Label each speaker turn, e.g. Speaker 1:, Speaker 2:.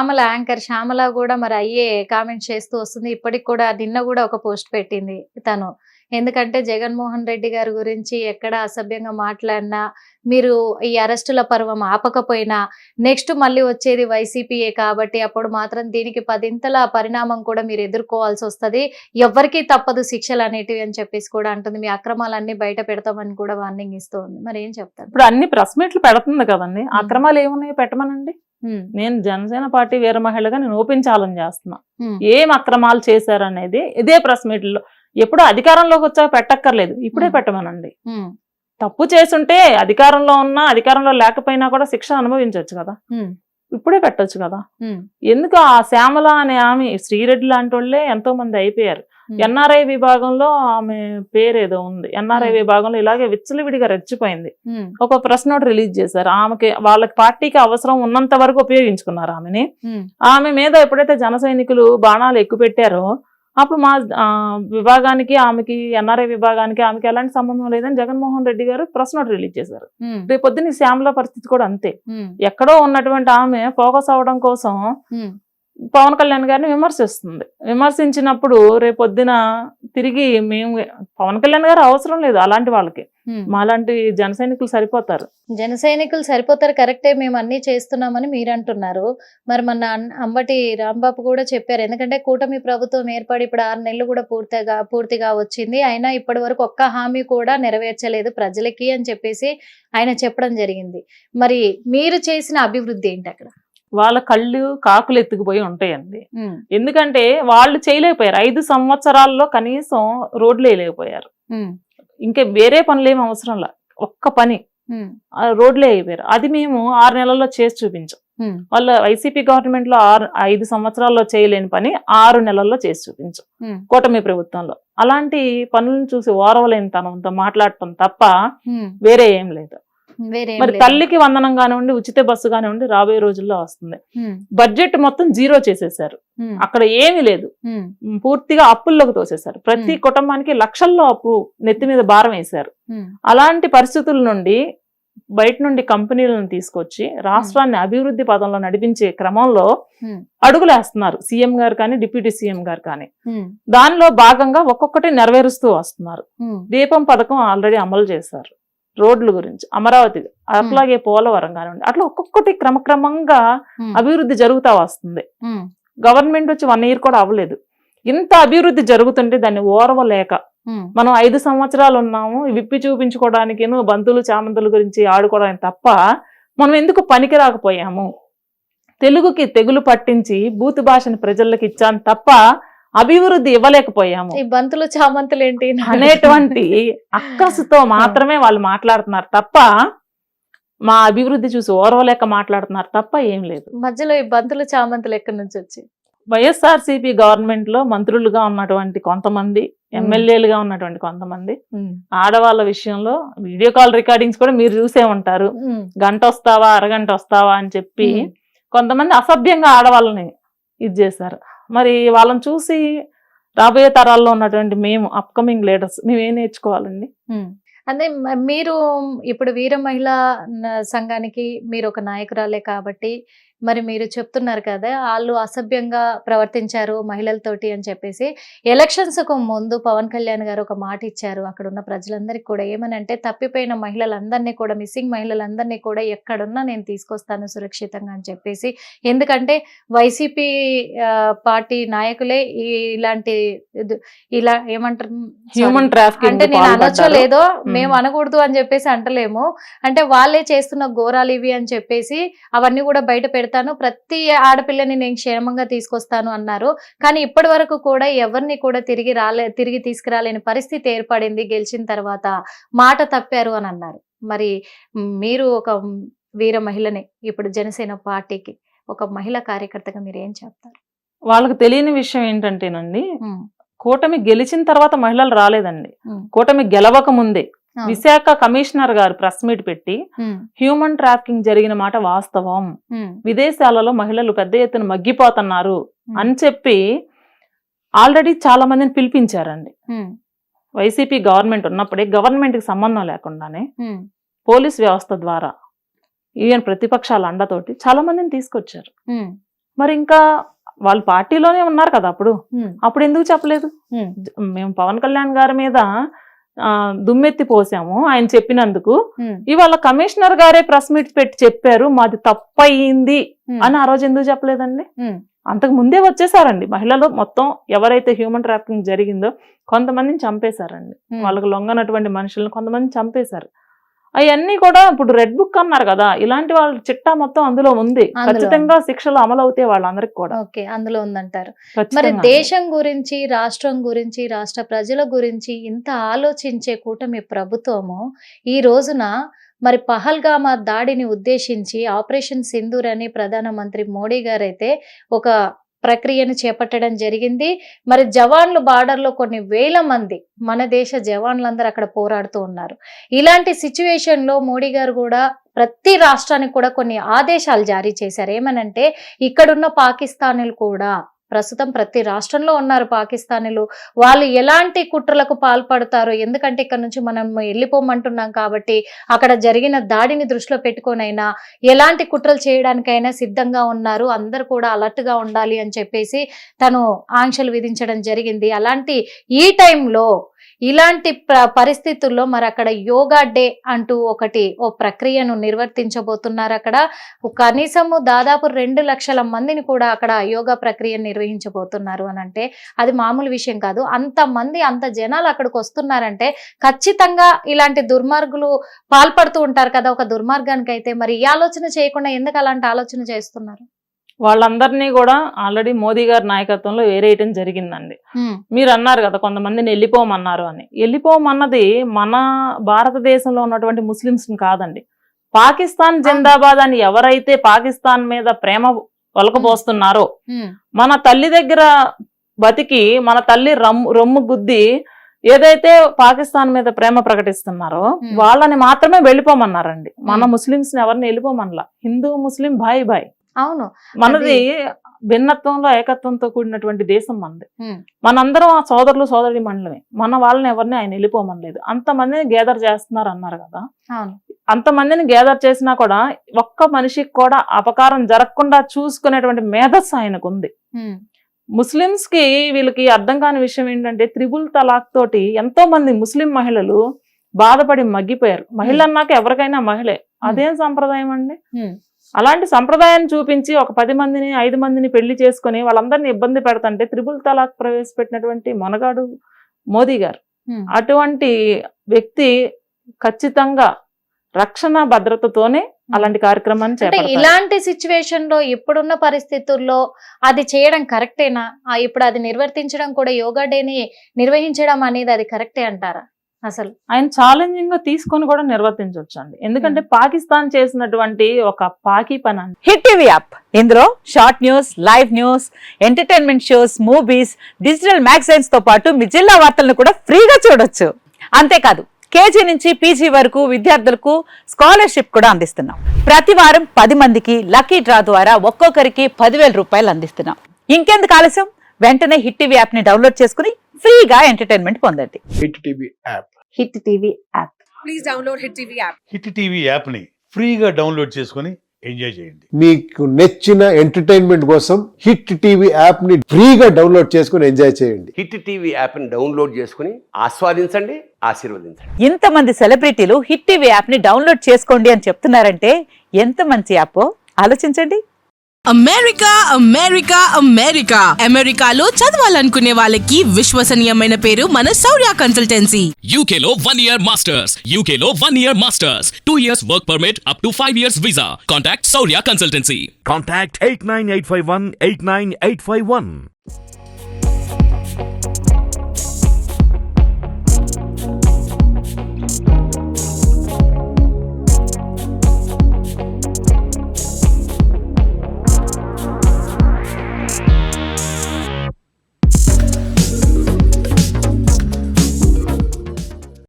Speaker 1: Shyamala anchor Shyamala కూడా మరి అయ్యే కామెంట్ చేస్తూ వస్తుంది. ఇప్పటికి కూడా నిన్న కూడా ఒక పోస్ట్ పెట్టింది తను. ఎందుకంటే జగన్మోహన్ రెడ్డి గారి గురించి ఎక్కడ అసభ్యంగా మాట్లాడినా, మీరు ఈ అరెస్టుల పర్వం ఆపకపోయినా నెక్స్ట్ మళ్ళీ వచ్చేది వైసీపీయే కాబట్టి అప్పుడు మాత్రం దీనికి 10ంతల పరిణామం కూడా మీరు ఎదుర్కోవాల్సి వస్తుంది. ఎవ్వరికీ తప్పదు శిక్షలు అనేటివి అని చెప్పేసి కూడా అంటుంది. మీ అక్రమాలన్నీ బయట పెడతామని కూడా వార్నింగ్ ఇస్తూ ఉంది. మరి ఏం చెప్తారు?
Speaker 2: ఇప్పుడు అన్ని ప్రెస్ మీట్లు పెడుతుంది కదండి, అక్రమాలు ఏమున్నాయో పెట్టమనండి. నేను జనసేన పార్టీ వీర మహిళగా నేను ఓపెన్ ఛాలెంజ్ చేస్తున్నా. ఏం అక్రమాలు చేశారనేది ఇదే ప్రెస్ మీట్లో, ఎప్పుడు అధికారంలోకి వచ్చాక పెట్టక్కర్లేదు, ఇప్పుడే పెట్టమనండి. తప్పు చేసుంటే అధికారంలో ఉన్నా అధికారంలో లేకపోయినా కూడా శిక్ష అనుభవించవచ్చు కదా, ఇప్పుడే పెట్టొచ్చు కదా. ఎందుకు ఆ శ్యామల అనే ఆమె, శ్రీరెడ్డి లాంటి వాళ్ళే ఎంతో మంది అయిపోయారు. ఎన్ఆర్ఐ విభాగంలో ఆమె పేరేదో ఉంది, ఎన్ఆర్ఐ విభాగంలో ఇలాగే విచ్చలవిడిగా రెచ్చిపోయింది. ఒక ప్రెస్ నోట్ రిలీజ్ చేశారు. ఆమెకి వాళ్ళకి పార్టీకి అవసరం ఉన్నంత వరకు ఉపయోగించుకున్నారు ఆమెని. ఆమె మీద ఎప్పుడైతే జన సైనికులు బాణాలు ఎక్కువ పెట్టారో అప్పుడు మా విభాగానికి ఆమెకి, ఎన్ఆర్ఐ విభాగానికి ఆమెకి ఎలాంటి సంబంధం లేదని జగన్మోహన్ రెడ్డి గారు ప్రెస్ నోట్ రిలీజ్ చేశారు. రేపొద్దున శ్యామల పరిస్థితి కూడా అంతే. ఎక్కడో ఉన్నటువంటి ఆమె ఫోకస్ అవడం కోసం పవన్ కళ్యాణ్ గారిని విమర్శిస్తుంది. విమర్శించినప్పుడు రేపొద్దున తిరిగి మేము, పవన్ కళ్యాణ్ గారు అవసరం లేదు అలాంటి వాళ్ళకి, మాలాంటి జన సైనికులు సరిపోతారు.
Speaker 1: జన సైనికులు సరిపోతారు, కరెక్టే, మేము అన్ని చేస్తున్నామని మీరు అంటున్నారు. మరి మన అంబటి రాంబాబు కూడా చెప్పారు. ఎందుకంటే కూటమి ప్రభుత్వం ఏర్పడి ఇప్పుడు 6 నెలలు కూడా పూర్తిగా వచ్చింది, అయినా ఇప్పటి వరకు ఒక్క హామీ కూడా నెరవేర్చలేదు ప్రజలకి అని చెప్పేసి ఆయన చెప్పడం జరిగింది. మరి మీరు చేసిన అభివృద్ధి ఏంటి అక్కడ?
Speaker 2: వాళ్ళ కళ్ళు కాకులు ఎత్తుకుపోయి ఉంటాయండి. ఎందుకంటే వాళ్ళు చేయలేకపోయారు 5 సంవత్సరాల్లో, కనీసం రోడ్లు వేయలేకపోయారు. ఇంకా వేరే పనులు ఏమి అవసరంలా, ఒక్క పని రోడ్లే అయిపోయారు. అది మేము 6 నెలల్లో చేసి చూపించాం. వాళ్ళ వైసీపీ గవర్నమెంట్ లో 5 సంవత్సరాల్లో చేయలేని పని 6 నెలల్లో చేసి చూపించాం కూటమి ప్రభుత్వంలో. అలాంటి పనులను చూసి ఓరవలేని తనంతో మాట్లాడటం తప్ప వేరే ఏం లేదు. మరి తల్లికి వందనం కానివ్వండి, ఉచిత బస్సు కానివ్వండి రాబోయే రోజుల్లో వస్తుంది. బడ్జెట్ మొత్తం 0 చేసేసారు, అక్కడ ఏమీ లేదు, పూర్తిగా అప్పుల్లోకి తోసేశారు. ప్రతి కుటుంబానికి లక్షల్లో అప్పు నెత్తి మీద భారం వేశారు. అలాంటి పరిస్థితుల నుండి బయట నుండి కంపెనీలను తీసుకొచ్చి రాష్ట్రాన్ని అభివృద్ధి పదంలో నడిపించే క్రమంలో అడుగులేస్తున్నారు సీఎం గారు కానీ, డిప్యూటీ సీఎం గారు కానీ. దానిలో భాగంగా ఒక్కొక్కటి నెరవేరుస్తూ వస్తున్నారు. దీపం పథకం ఆల్రెడీ అమలు చేశారు, రోడ్ల గురించి, అమరావతి, అట్లాగే పోలవరం కానివ్వండి, అట్లా ఒక్కొక్కటి క్రమక్రమంగా అభివృద్ధి జరుగుతా వస్తుంది. గవర్నమెంట్ వచ్చి 1 ఇయర్ కూడా అవ్వలేదు. ఇంత అభివృద్ధి జరుగుతుంటే దాన్ని ఓర్వలేక మనం 5 సంవత్సరాలు ఉన్నాము విప్పి చూపించుకోవడానికి, బంతులు చామంతుల గురించి ఆడుకోవడానికి తప్ప మనం ఎందుకు పనికి రాకపోయాము? తెలుగుకి తెగులు పట్టించి బూతు భాషను ప్రజలకు ఇచ్చాను తప్ప అభివృద్ధి ఇవ్వలేకపోయాము.
Speaker 1: ఈ బంతులు చామంతులు ఏంటి
Speaker 2: అనేటువంటి అక్కసుతో మాత్రమే వాళ్ళు మాట్లాడుతున్నారు తప్ప, మా అభివృద్ధి చూసి ఓర్వలేక మాట్లాడుతున్నారు తప్ప ఏం లేదు.
Speaker 1: మధ్యలో ఈ బంతులు చామంతులు ఎక్కడి నుంచి వచ్చి?
Speaker 2: వైఎస్ఆర్సీపీ గవర్నమెంట్ లో మంత్రులుగా ఉన్నటువంటి కొంతమంది, ఎమ్మెల్యేలుగా ఉన్నటువంటి కొంతమంది ఆడవాళ్ళ విషయంలో వీడియో కాల్ రికార్డింగ్స్ కూడా మీరు చూసే ఉంటారు. గంట వస్తావా, అరగంట వస్తావా అని చెప్పి కొంతమంది అసభ్యంగా ఆడవాళ్ళని ఇది చేశారు. మరి వాళ్ళని చూసి రాబోయే తరాల్లో ఉన్నటువంటి మేము, అప్కమింగ్ లీడర్స్, మేమేం నేర్చుకోవాలండి?
Speaker 1: అదే మీరు ఇప్పుడు వీర మహిళా సంఘానికి మీరు ఒక నాయకురాలే కాబట్టి మరి మీరు చెప్తున్నారు కదా, వాళ్ళు అసభ్యంగా ప్రవర్తించారు మహిళలతోటి అని చెప్పేసి. ఎలక్షన్స్ కు ముందు పవన్ కళ్యాణ్ గారు ఒక మాట ఇచ్చారు అక్కడ ఉన్న ప్రజలందరికీ కూడా, ఏమనంటే తప్పిపోయిన మహిళలందరినీ కూడా, మిస్సింగ్ మహిళలందరినీ కూడా ఎక్కడున్నా నేను తీసుకొస్తాను సురక్షితంగా అని చెప్పేసి. ఎందుకంటే వైసీపీ పార్టీ నాయకులే ఇలాంటి ఇలా ఏమంటారు,
Speaker 2: హ్యూమన్ ట్రాఫికింగ్
Speaker 1: అంటే నేను అనొచ్చో లేదో, మేము అనకూడదు అని చెప్పేసి అంటలేము, అంటే వాళ్ళే చేస్తున్న ఘోరాలు ఇవి అని చెప్పేసి అవన్నీ కూడా బయట పెడతాను, ప్రతి ఆడపిల్లని నేను క్షేమంగా తీసుకొస్తాను అన్నారు. కానీ ఇప్పటి వరకు కూడా ఎవరిని కూడా తిరిగి తీసుకురాలేని పరిస్థితి ఏర్పడింది గెలిచిన తర్వాత. మాట తప్పారు అని అన్నారు. మరి మీరు ఒక వీర మహిళని, ఇప్పుడు జనసేన పార్టీకి ఒక మహిళా కార్యకర్తగా మీరు ఏం చెప్తారు?
Speaker 2: వాళ్ళకి తెలియని విషయం ఏంటంటేనండి, కూటమి గెలిచిన తర్వాత మహిళలు రాలేదండి, కూటమి గెలవక ముందే విశాఖ కమిషనర్ గారు ప్రెస్ మీట్ పెట్టి హ్యూమన్ ట్రాఫికింగ్ జరిగిన మాట వాస్తవం, విదేశాలలో మహిళలు పెద్ద ఎత్తున మగ్గిపోతున్నారు అని చెప్పి ఆల్రెడీ చాలా మందిని పిలిపించారండి. వైసీపీ గవర్నమెంట్ ఉన్నప్పుడే, గవర్నమెంట్ కి సంబంధం లేకుండానే పోలీస్ వ్యవస్థ ద్వారా, ఈవెన్ ప్రతిపక్షాల అండతోటి చాలా మందిని తీసుకొచ్చారు. మరి ఇంకా వాళ్ళు పార్టీలోనే ఉన్నారు కదా
Speaker 1: ఉమ్,
Speaker 2: అప్పుడు ఎందుకు చెప్పలేదు?
Speaker 1: ఉమ్,
Speaker 2: మేము పవన్ కళ్యాణ్ గారి మీద దుమ్మెత్తి పోసాము ఆయన చెప్పినందుకు.
Speaker 1: ఉమ్,
Speaker 2: ఇవాళ కమిషనర్ గారే ప్రెస్ మీట్ పెట్టి చెప్పారు మాది తప్పయింది
Speaker 1: ఉమ్,
Speaker 2: అని. ఆ రోజు ఎందుకు చెప్పలేదండి?
Speaker 1: ఉమ్,
Speaker 2: అంతకు ముందే వచ్చేసారండి మహిళలు మొత్తం. ఎవరైతే హ్యూమన్ ట్రాఫికింగ్ జరిగిందో కొంతమందిని చంపేశారండి,
Speaker 1: ఉమ్.
Speaker 2: వాళ్ళకు లొంగనటువంటి మనుషులను కొంతమంది చంపేశారు. అవన్నీ కూడా ఇప్పుడు రెడ్ బుక్ అన్నారు కదా, ఇలాంటి వాళ్ళ చిట్టా మొత్తం అందులో ఉంది.
Speaker 1: అందులో
Speaker 2: ఖచ్చితంగా శిక్షలు అమలు అవుతాయి వాళ్ళందరికి కూడా.
Speaker 1: ఓకే, అందులో ఉందంటారు. మరి
Speaker 2: ఖచ్చితంగా.
Speaker 1: దేశం గురించి, రాష్ట్రం గురించి, రాష్ట్ర ప్రజల గురించి ఇంత ఆలోచించే కూటమి ప్రభుత్వము ఈ రోజున మరి పహల్గామా దాడిని ఉద్దేశించి ఆపరేషన్ సింధూర్ అని ప్రధానమంత్రి మోడీ గారైతే ఒక ప్రక్రియను చేపట్టడం జరిగింది. మరి జవాన్లు బార్డర్లో కొన్ని వేల మంది మన దేశ జవాన్లందరూ అక్కడ పోరాడుతూ ఉన్నారు. ఇలాంటి సిచ్యువేషన్లో మోడీ గారు కూడా ప్రతి రాష్ట్రానికి కూడా కొన్ని ఆదేశాలు జారీ చేశారు. ఏమనంటే ఇక్కడున్న పాకిస్తానీలు కూడా ప్రస్తుతం ప్రతి రాష్ట్రంలో ఉన్నారు పాకిస్తానీలు, వాళ్ళు ఎలాంటి కుట్రలకు పాల్పడతారో, ఎందుకంటే ఇక్కడ నుంచి మనం వెళ్ళిపోమంటున్నాం కాబట్టి అక్కడ జరిగిన దాడిని దృష్టిలో పెట్టుకొనైనా ఎలాంటి కుట్రలు చేయడానికైనా సిద్ధంగా ఉన్నారు, అందరూ కూడా అలర్ట్ గా ఉండాలి అని చెప్పేసి తను ఆంక్షలు విధించడం జరిగింది. అలాంటి ఈ టైంలో ఇలాంటి పరిస్థితుల్లో మరి అక్కడ యోగా డే అంటూ ఓ ప్రక్రియను నిర్వర్తించబోతున్నారు. అక్కడ కనీసము దాదాపు 2 లక్షల మందిని కూడా అక్కడ యోగా ప్రక్రియను నిర్వహించబోతున్నారు అని అంటే అది మామూలు విషయం కాదు. అంతమంది అంత జనాలు అక్కడికి వస్తున్నారంటే ఖచ్చితంగా ఇలాంటి దుర్మార్గులు పాల్పడుతూ ఉంటారు కదా ఒక దుర్మార్గానికి. అయితే మరి ఈ ఆలోచన చేయకుండా ఎందుకు అలాంటి ఆలోచన చేస్తున్నారు?
Speaker 2: వాళ్ళందరినీ కూడా ఆల్రెడీ మోదీ గారి నాయకత్వంలో వేరేయటం జరిగిందండి. మీరు అన్నారు కదా కొంతమందిని వెళ్ళిపోమన్నారు అని. వెళ్ళిపోమన్నది మన భారతదేశంలో ఉన్నటువంటి ముస్లింస్ కాదండి. పాకిస్తాన్ జిందాబాద్ అని ఎవరైతే పాకిస్తాన్ మీద ప్రేమ ఒలకబోస్తున్నారో, మన తల్లి దగ్గర బతికి మన తల్లి రొమ్ము గుద్ది ఏదైతే పాకిస్తాన్ మీద ప్రేమ ప్రకటిస్తున్నారో వాళ్ళని మాత్రమే వెళ్ళిపోమన్నారండి. మన ముస్లింస్ ని ఎవరిని వెళ్ళిపోమనలా. హిందూ ముస్లిం భాయ్ భాయ్.
Speaker 1: అవును,
Speaker 2: మనది భిన్నత్వంలో ఏకత్వంతో కూడినటువంటి దేశం మనది. మనందరం ఆ సోదరులు సోదరి మండలమే. మన వాళ్ళని ఎవరిని ఆయన వెళ్ళిపోమనలేదు. అంతమందిని గ్యాదర్ చేస్తున్నారు అన్నారు కదా, అంతమందిని గ్యాదర్ చేసినా కూడా ఒక్క మనిషికి కూడా అపకారం జరగకుండా చూసుకునేటువంటి మేధస్సు ఆయనకు ఉంది. ముస్లింస్ కి వీళ్ళకి అర్థం కాని విషయం ఏంటంటే త్రిబుల్ తలాక్ తోటి ఎంతో మంది ముస్లిం మహిళలు బాధపడి మగ్గిపోయారు. మహిళ అన్నాక ఎవరికైనా మహిళే. అదేం సంప్రదాయం అండి? అలాంటి సంప్రదాయాన్ని చూపించి ఒక 10 మందిని 5 మందిని పెళ్లి చేసుకుని వాళ్ళందరినీ ఇబ్బంది పెడతంటే త్రిబుల్ తలాక్ ప్రవేశపెట్టినటువంటి మొనగాడు మోదీ గారు. అటువంటి వ్యక్తి ఖచ్చితంగా రక్షణ భద్రతతోనే అలాంటి కార్యక్రమాన్ని చేపడతారు.
Speaker 1: ఇలాంటి సిచ్యువేషన్ లో ఇప్పుడున్న పరిస్థితుల్లో అది చేయడం కరెక్టేనా? ఇప్పుడు అది నిర్వర్తించడం కూడా యోగా డేని నిర్వహించడం అనేది అది కరెక్టే అంటారా? అసలు
Speaker 2: ఆయన ఛాలెంజింగ్ గా తీసుకొని కూడా నిర్వర్తించవచ్చు అండి. ఎందుకంటే పాకిస్తాన్ చేసినటువంటి ఒక పాకి పని అండి.
Speaker 3: హిట్ టీవీ యాప్, ఇందులో short news, live news, entertainment shows, movies, digital magazines తో పాటు మీ జిల్లా వార్తలను కూడా ఫ్రీగా చూడొచ్చు. అంతేకాదు కేజీ నుంచి పీజీ వరకు విద్యార్థులకు స్కాలర్షిప్ కూడా అందిస్తున్నాం. ప్రతి వారం 10 మందికి లక్కీ డ్రా ద్వారా ఒక్కొక్కరికి 10,000 రూపాయలు అందిస్తున్నాం. ఇంకెందుకు ఆలస్యం, వెంటనే హిట్ టీవీ యాప్ ని డౌన్లోడ్ చేసుకుని ఫ్రీగా ఎంటర్టైన్మెంట్ పొందండి.
Speaker 4: Hit TV app.
Speaker 3: Hit TV app.
Speaker 5: Please download hit TV app.
Speaker 4: Hit TV app ని ఫ్రీగా డౌన్లోడ్ చేసుకొని ఎంజాయ్ చేయండి.
Speaker 6: మీకు నచ్చిన ఎంటర్టైన్మెంట్ కోసం హిట్ టీవీ యాప్ ని ఫ్రీగా డౌన్లోడ్ చేసుకొని ఎంజాయ్ చేయండి.
Speaker 7: హిట్ టీవీ యాప్ ని డౌన్లోడ్ చేసుకుని ఆస్వాదించండి, ఆశీర్వదించండి.
Speaker 3: ఇంతమంది సెలబ్రిటీలు హిట్ టీవీ యాప్ ని డౌన్లోడ్ చేసుకోండి అని చెప్తున్నారంటే ఎంత మంచి యాప్ ఆలోచించండి.
Speaker 5: అమెరికా అమెరికా అమెరికా అమెరికాలో చదవాలనుకునే వాళ్ళకి విశ్వసనీయమైన పేరు మన శౌర్య కన్సల్టెన్సీ.
Speaker 8: UK లో 1 year masters. UK లో 1 year masters. 2 years work permit up to 5 years visa. Contact Saurya Consultancy.
Speaker 9: Contact 89851 89851.